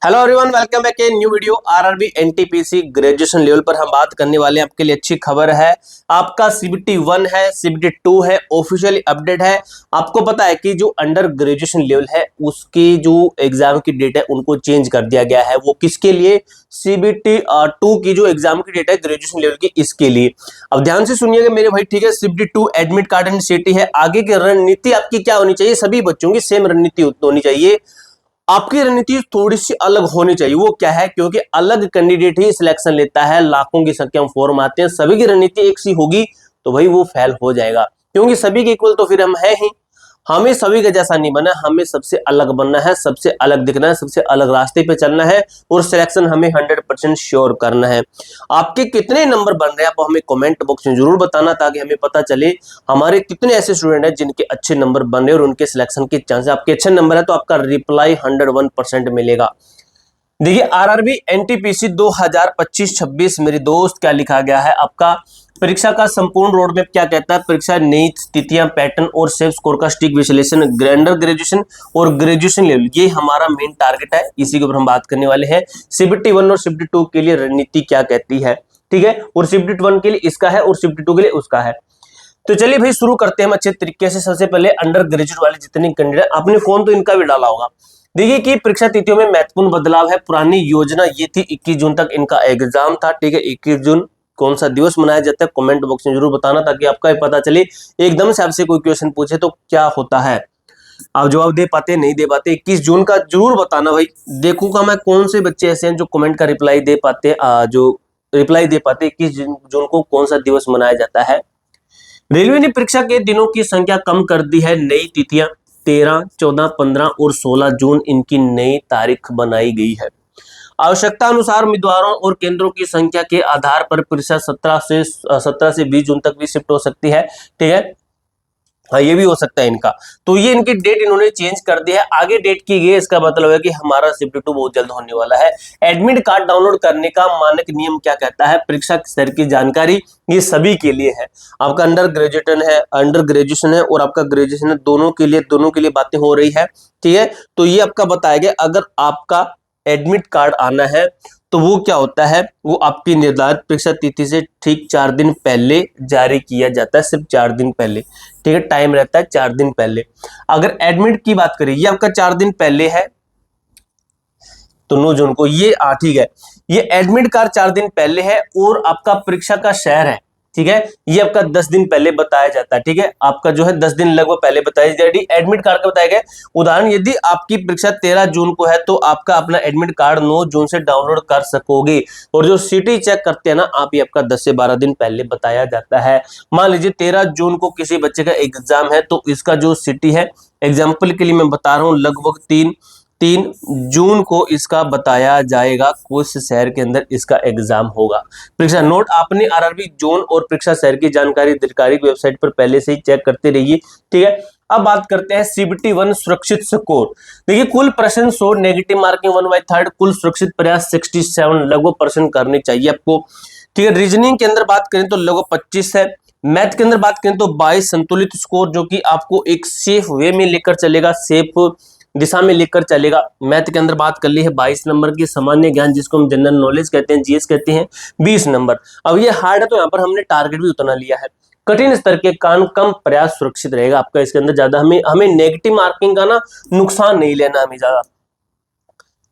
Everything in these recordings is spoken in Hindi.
Hello everyone, welcome back a new video. RRB NTPC graduation level पर हम बात करने वाले हैं। आपके लिए अच्छी खबर है, आपका सीबीटी 1 है, सीबीटी 2 है, ऑफिशियली अपडेट है। आपको पता है कि जो अंडर ग्रेजुएशन लेवल है उसकी जो एग्जाम की डेट है उनको चेंज कर दिया गया है। वो किसके लिए? सीबीटी 2 की जो एग्जाम की डेट है ग्रेजुएशन लेवल की, इसके लिए। अब ध्यान से सुनिएगा मेरे भाई, ठीक है। सीबीटी 2 एडमिट कार्ड एंड सीटी है। आगे की रणनीति आपकी क्या होनी चाहिए? सभी बच्चों की सेम रणनीति होनी चाहिए। आपकी रणनीति थोड़ी सी अलग होनी चाहिए। वो क्या है? क्योंकि अलग कैंडिडेट ही सिलेक्शन लेता है, लाखों की संख्या में फॉर्म आते हैं, सभी की रणनीति एक सी होगी तो भाई वो फेल हो जाएगा। क्योंकि सभी के इक्वल तो फिर हम है ही। हमें सभी का जैसा नहीं बनना, हमें सबसे अलग बनना है, सबसे अलग दिखना है, सबसे अलग रास्ते पे चलना है और सिलेक्शन हमें 100% श्योर करना है। आपके कितने नंबर बन रहे हैं आप हमें कमेंट बॉक्स में जरूर बताना, ताकि हमें पता चले हमारे कितने ऐसे स्टूडेंट हैं जिनके अच्छे नंबर बन रहे हैं और उनके सिलेक्शन के चांस। आपके अच्छे नंबर है तो आपका रिप्लाई 101% मिलेगा। देखिए, आरआरबी एनटीपीसी 2025-26 मेरे दोस्त क्या लिखा गया है। आपका परीक्षा का संपूर्ण रोड मैप क्या कहता है? परीक्षा नई तिथियां, पैटर्न और सेल्फ स्कोर का स्टिक विश्लेषण, अंडर ग्रेजुएशन और ग्रेजुएशन लेवल, ये हमारा मेन टारगेट है। इसी के ऊपर हम बात करने वाले हैं। सीबीटी 1 और सीबीटी 2 के लिए रणनीति क्या कहती है, ठीक है। और सीबीटी 1 के लिए इसका है और सीबीटी 2 के लिए उसका है। तो चलिए भाई शुरू करते हैं हम अच्छे तरीके से। सबसे पहले अंडर ग्रेजुएट वाले जितने कैंडिडेट, आपने फोन तो इनका भी डाला होगा। देखिए कि परीक्षा तिथियों में महत्वपूर्ण बदलाव है। पुरानी योजना ये थी 21 जून तक इनका एग्जाम था, ठीक है। 21 जून कौन सा दिवस मनाया जाता है कमेंट बॉक्स में जरूर बताना, ताकि आपका भी पता चले। एकदम से आपसे कोई क्वेश्चन पूछे तो क्या होता है, आप जवाब दे पाते नहीं दे पाते। 21 जून का जरूर बताना भाई। देखूंगा मैं कौन से बच्चे ऐसे हैं जो कमेंट का रिप्लाई दे पाते, जो रिप्लाई दे पाते 21 जून को कौन सा दिवस मनाया जाता है। रेलवे ने परीक्षा के दिनों की संख्या कम कर दी है। नई तिथियां 13, 14, 15 और 16 जून इनकी नई तारीख बनाई गई है। आवश्यकता अनुसार उम्मीदवारों और केंद्रों की संख्या के आधार पर परीक्षा 17 से 20 जून तक भी शिफ्ट हो सकती है, ठीक है। हाँ, ये भी हो सकता है इनका। तो ये इनकी डेट इन्होंने चेंज कर दी है, आगे डेट की गई है। इसका मतलब है कि हमारा सीबीटी 2 बहुत जल्द होने वाला है। एडमिट कार्ड डाउनलोड करने का मानक नियम क्या कहता है? परीक्षा स्तर की जानकारी ये सभी के लिए है। आपका अंडर ग्रेजुएशन है और आपका ग्रेजुएशन है, दोनों के लिए बातें हो रही है, ठीक है। तो ये आपका बताया गया, अगर आपका एडमिट कार्ड आना है तो वो क्या होता है, वो आपकी निर्धारित परीक्षा तिथि से ठीक 4 दिन पहले जारी किया जाता है। सिर्फ 4 दिन पहले, ठीक है। टाइम रहता है 4 दिन पहले। अगर एडमिट की बात करें, ये आपका 4 दिन पहले है तो 9 जून को ये ठीक है। ये एडमिट कार्ड 4 दिन पहले है और आपका परीक्षा का शहर है, ठीक है। ये आपका 10 दिन पहले बताया जाता है, ठीक है। आपका जो है 10 दिन लगभग पहले बताया जाता है। एडमिट कार्ड का बताया गया उदाहरण, यदि आपकी परीक्षा 13 जून को है तो आपका अपना एडमिट कार्ड 9 जून से डाउनलोड कर सकोगे। और जो सिटी चेक करते हैं ना आप, ये आपका 10 से 12 दिन पहले बताया जाता है। मान लीजिए 13 जून को किसी बच्चे का एग्जाम है तो इसका जो सिटी है, एग्जाम्पल के लिए मैं बता रहा हूँ, लगभग 3 जून को इसका बताया जाएगा किस शहर के अंदर इसका एग्जाम होगा। परीक्षा नोट आपने आरआरबी जोन और परीक्षा शहर की जानकारी अधिकारी की वेबसाइट पर पहले से ही चेक करते रहिए, ठीक है। अब बात करते हैं सीबीटी 1 सुरक्षित स्कोर। देखिए, कुल प्रश्न 100, नेगेटिव मार्किंग 1/3, कुल सुरक्षित प्रयास 67 लगभग परसेंट करने चाहिए आपको, ठीक है। रीजनिंग के अंदर बात करें तो लगभग 25 है। मैथ के अंदर बात करें तो 22 संतुलित स्कोर, जो कि आपको एक सेफ वे में लेकर चलेगा, सेफ दिशा में लेकर चलेगा। मैथ के अंदर बात कर ली है 22 नंबर की। सामान्य ज्ञान जिसको हम जनरल नॉलेज कहते हैं, जीएस कहते हैं, 20 नंबर। अब ये हार्ड है तो यहाँ पर हमने टारगेट भी उतना लिया है। कठिन स्तर के कान कम प्रयास सुरक्षित रहेगा आपका। इसके अंदर ज्यादा हमें नेगेटिव मार्किंग का ना नुकसान नहीं लेना हमें ज्यादा,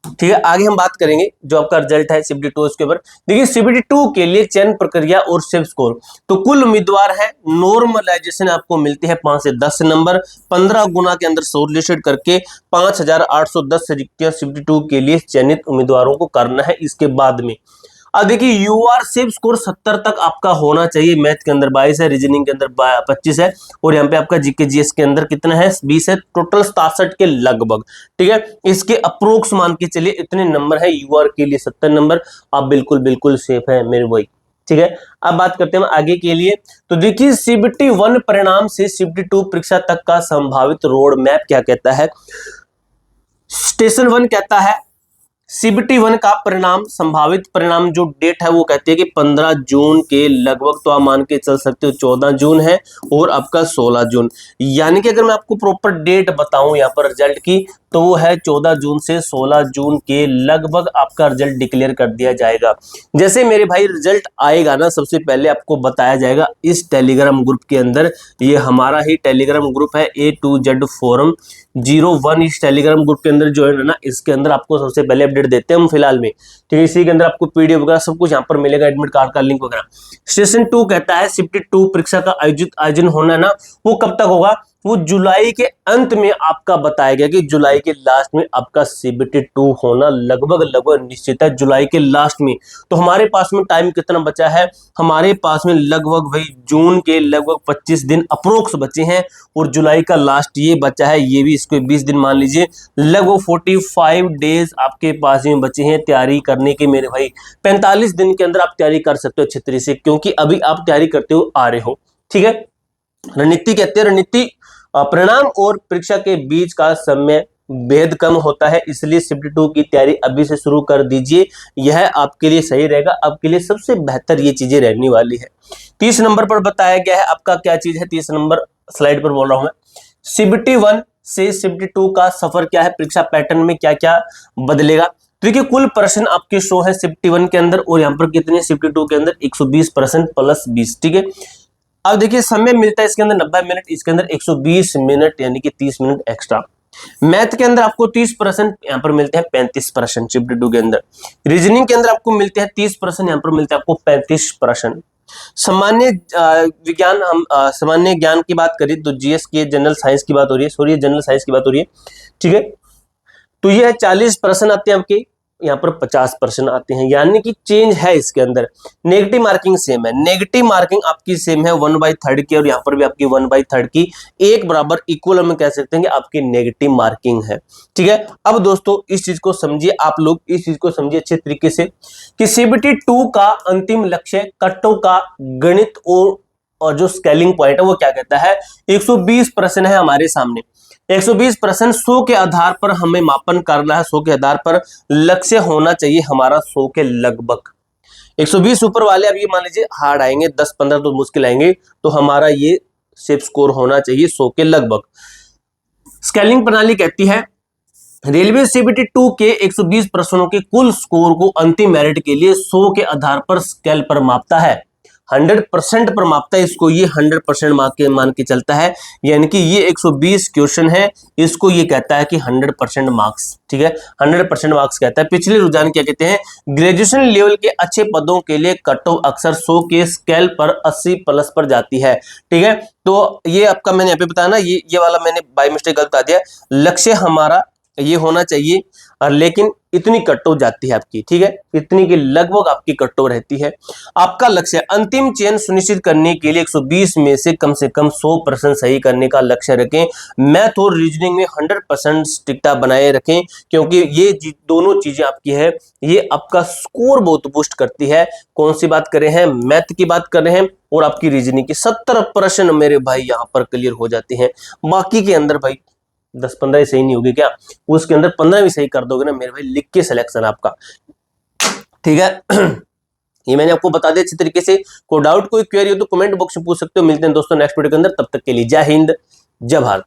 ठीक है। आगे हम बात करेंगे जो आपका रिजल्ट है सीबीटी 2 के ऊपर। देखिए, सीबीटी 2 के लिए चयन प्रक्रिया और सेल्फ स्कोर, तो कुल उम्मीदवार है, नॉर्मलाइजेशन आपको मिलती है 5 से 10 नंबर। 15 गुना के अंदर शॉर्टलिस्टेड करके 5810 रिक्तियां सीबीटी 2 के लिए चयनित उम्मीदवारों को करना है। इसके बाद में अब देखिए, यूआर सेल्फ स्कोर 70 तक आपका होना चाहिए। मैथ के अंदर 22 है, रीजनिंग के अंदर 25 है और यहाँ पे आपका जीके जीएस के अंदर कितना है, 20 है। टोटल 67 के लगभग, ठीक है। इसके अप्रोक्स मान के चलिए इतने नंबर है। यूआर के लिए 70 नंबर, आप बिल्कुल सेफ है मेरे भाई, ठीक है। अब बात करते हैं आगे के लिए। तो देखिए, सीबीटी 1 परिणाम से सीबीटी 2 परीक्षा तक का संभावित रोड मैप क्या कहता है। स्टेशन 1 कहता है सीबीटी 1 का परिणाम, संभावित परिणाम जो डेट है वो कहती है कि 15 जून के लगभग, तो आप मान के चल सकते हो 14 जून है और आपका 16 जून। यानी कि अगर मैं आपको प्रॉपर डेट बताऊं यहाँ पर रिजल्ट की, तो वो है 14 जून से 16 जून के लगभग आपका रिजल्ट डिक्लेयर कर दिया जाएगा। जैसे मेरे भाई रिजल्ट आएगा ना, सबसे पहले आपको बताया जाएगा इस टेलीग्राम ग्रुप के अंदर। ये हमारा ही टेलीग्राम ग्रुप है A2Z फोरम 01। इस टेलीग्राम ग्रुप के अंदर जो है ना, इसके अंदर आपको सबसे पहले अपडेट देते हैं हम फिलहाल में, ठीक है। इसी के अंदर आपको पीडीएफ वगैरह सब कुछ यहाँ पर मिलेगा, एडमिट कार्ड का लिंक वगैरह। सेशन 2 कहता है शिफ्ट 2 परीक्षा का आयोजन होना है ना, वो कब तक होगा, वो जुलाई के अंत में आपका बताया गया कि जुलाई के लास्ट में आपका CBT 2 होना लगभग निश्चित है, जुलाई के लास्ट में। तो हमारे पास में टाइम कितना बचा है, हमारे पास में लगभग भाई जून के लगभग 25 दिन अप्रोक्स बचे हैं, और जुलाई का लास्ट ये बचा है, ये भी इसको 20 दिन मान लीजिए, लगभग 45 डेज आपके पास में बचे हैं तैयारी करने के मेरे भाई। 45 दिन के अंदर आप तैयारी कर सकते हो अच्छे तरीके से, क्योंकि अभी आप तैयारी करते हो आ रहे हो, ठीक है। रणनीति कहते हैं, रणनीति परिणाम और परीक्षा के बीच का समय भेद कम होता है, इसलिए शिफ्ट 2 की तैयारी अभी से शुरू कर दीजिए, यह आपके लिए सही रहेगा, आपके लिए सबसे बेहतर ये चीजें रहने वाली है। 30 नंबर पर बताया गया है आपका क्या चीज है, 30 नंबर स्लाइड पर बोल रहा हूं मैं। CBT 1 से CBT 2 का सफर क्या है, परीक्षा पैटर्न में क्या क्या बदलेगा। तो देखिए कुल प्रश्न आपके शो है CBT 1 के अंदर, और यहाँ पर कितने CBT 2 के अंदर 120 प्रश्न प्लस 20, ठीक है। अब देखिए समय मिलता है इसके अंदर 90 मिनट, इसके अंदर 120 मिनट यानी कि 30 मिनट एक्स्ट्रा। मैथ के अंदर आपको 30%, यहाँ पर मिलते हैं 35% शिफ्ट 2 के अंदर। रीजनिंग के अंदर आपको मिलते हैं 30%, यहाँ पर मिलते हैं आपको 35%। सामान्य विज्ञान, हम सामान्य ज्ञान की बात करें तो GS की जनरल साइंस की बात हो रही है, सॉरी जनरल साइंस की बात हो रही है, ठीक है। तो ये 40% आते हैं आपके, यहाँ पर 50% आते हैं, यानी कि चेंज है इसके अंदर। नेगेटिव मार्किंग सेम है, नेगेटिव मार्किंग आपकी सेम है 1/3 की, और यहाँ पर भी आपकी 1/3 की, एक बराबर इक्वल हम कह सकते हैं कि आपकी नेगेटिव मार्किंग है, ठीक है। अब दोस्तों इस चीज को समझिए, आप लोग इस चीज को समझिए अच्छे तरीके से कि CBT 2 का अंतिम लक्ष्य कट्टों का गणित और जो स्केलिंग पॉइंट है वो क्या कहता है, 120 प्रश्न है हमारे सामने, 120 प्रश्न 100 के आधार पर हमें मापन करना है, 100 के आधार पर लक्ष्य होना चाहिए हमारा 100 के लगभग। 120 ऊपर वाले अब ये मान लीजिए हार्ड आएंगे, 10-15 तो मुश्किल आएंगे, तो हमारा ये सेफ स्कोर होना चाहिए 100 के लगभग। स्केलिंग प्रणाली कहती है रेलवे CBT 2 के 120 प्रश्नों के कुल स्कोर को अंतिम मेरिट के लिए 100 के आधार पर स्केल पर मापता है, 100% पर मापता है इसको, ये 100% मान के चलता है, यानी कि ये 120 क्वेश्चन है, इसको ये कहता है कि 100% मार्क्स, ठीक है, 100% मार्क्स कहता है। पिछले रुझान क्या कहते हैं, ग्रेजुएशन लेवल के अच्छे पदों के लिए कट ऑफ अक्सर 100 के स्केल पर 80 प्लस पर जाती है, ठीक है। तो ये आपका मैंने यहाँ पे बताया ना, ये वाला मैंने बाय मिस्टेक गलत बता दिया, लक्ष्य हमारा ये होना चाहिए, और लेकिन इतनी कट्टो जाती है आपकी, ठीक है, इतनी की लगभग आपकी कट्टो रहती है। आपका लक्ष्य अंतिम चयन सुनिश्चित करने के लिए 120 में से कम 100% सही करने का लक्ष्य रखें। मैथ और रीजनिंग में 100% सटीकता बनाए रखें, क्योंकि ये दोनों चीजें आपकी है, ये आपका स्कोर बहुत बूस्ट करती है। कौन सी बात कर रहे हैं, मैथ की बात कर रहे हैं, और आपकी रीजनिंग की 70% मेरे भाई यहाँ पर क्लियर हो जाते हैं। बाकी के अंदर भाई 10-15 ही सही नहीं होगी क्या, उसके अंदर 15 भी सही कर दोगे ना मेरे भाई, लिख के सिलेक्शन आपका, ठीक है। ये मैंने आपको बता दिया अच्छी तरीके से। कोई डाउट कोई क्वेरी हो तो कमेंट बॉक्स में पूछ सकते हो। मिलते हैं दोस्तों नेक्स्ट वीडियो के अंदर, तब तक के लिए जय हिंद जय भारत।